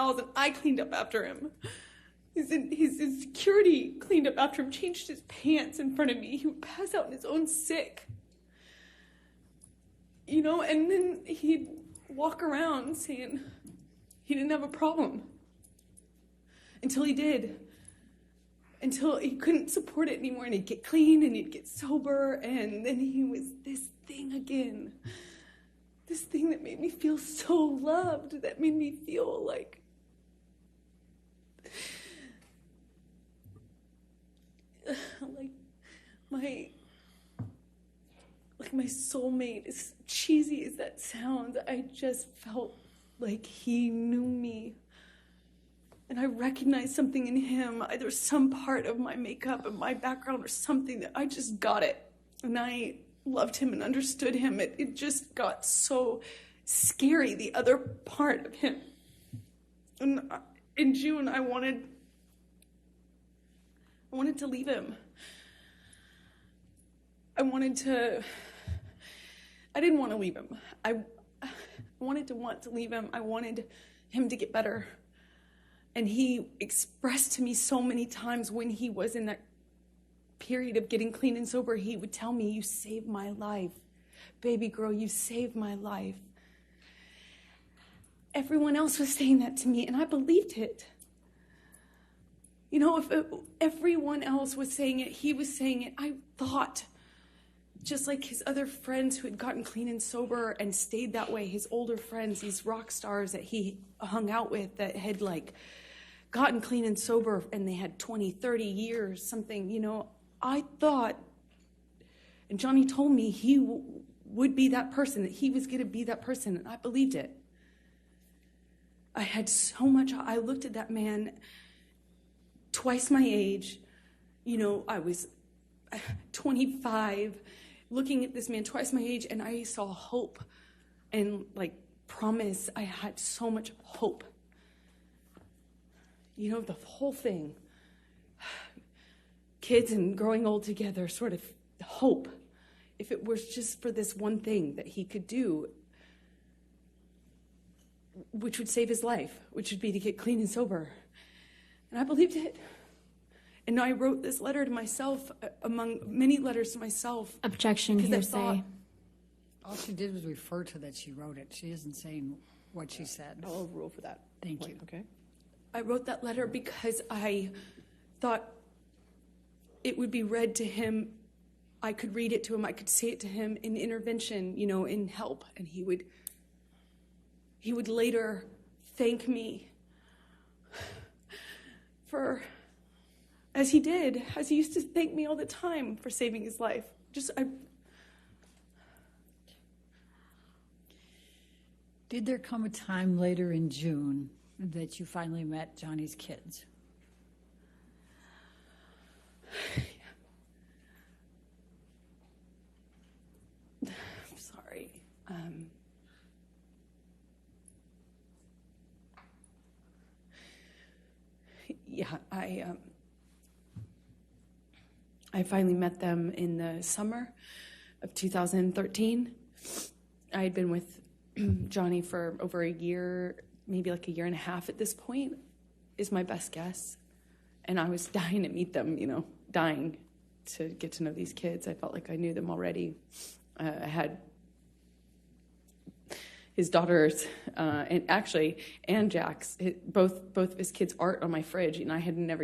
towels, and I cleaned up after him. His security cleaned up after him, changed his pants in front of me. He would pass out in his own sick. You know, and then he'd walk around saying he didn't have a problem. Until he did. Until he couldn't support it anymore, and he'd get clean, and he'd get sober, and then he was this thing again. This thing that made me feel so loved, that made me feel like my soulmate, as cheesy as that sounds. I just felt like he knew me. And I recognized something in him, either some part of my makeup and my background or something, that I just got it. And I loved him and understood him. It just got so scary, the other part of him. And in June, I wanted to leave him. I didn't want to leave him. I wanted to leave him. I wanted him to get better. And he expressed to me so many times when he was in that period of getting clean and sober, he would tell me, "You saved my life. Baby girl, you saved my life." Everyone else was saying that to me, and I believed it. You know, if everyone else was saying it, he was saying it. I thought, just like his other friends who had gotten clean and sober and stayed that way, his older friends, these rock stars that he hung out with that had like gotten clean and sober and they had 20, 30 years, something, you know, I thought, and Johnny told me he would be that person, that he was going to be that person, and I believed it. I had so much, I looked at that man twice my age, you know, I was 25, looking at this man twice my age, and I saw hope and like promise. I had so much hope. You know, the whole thing, kids and growing old together, sort of hope. If it was just for this one thing that he could do, which would save his life, which would be to get clean and sober. And I believed it. And I wrote this letter to myself, among many letters to myself. Objection, hearsay. All she did was refer to that she wrote it. She isn't saying what she said. I'll rule for that. Thank you. Okay. I wrote that letter because I thought it would be read to him. I could read it to him. I could say it to him in intervention, you know, in help. And he would later thank me for, as he did, as he used to thank me all the time for saving his life. Did there come a time later in June that you finally met Johnny's kids? I'm sorry. I finally met them in the summer of 2013. I had been with Johnny for over a year, maybe like a year and a half at this point, is my best guess. And I was dying to meet them, you know, dying to get to know these kids. I felt like I knew them already. I had his daughters, and Jack's, both of his kids' art on my fridge, and I had never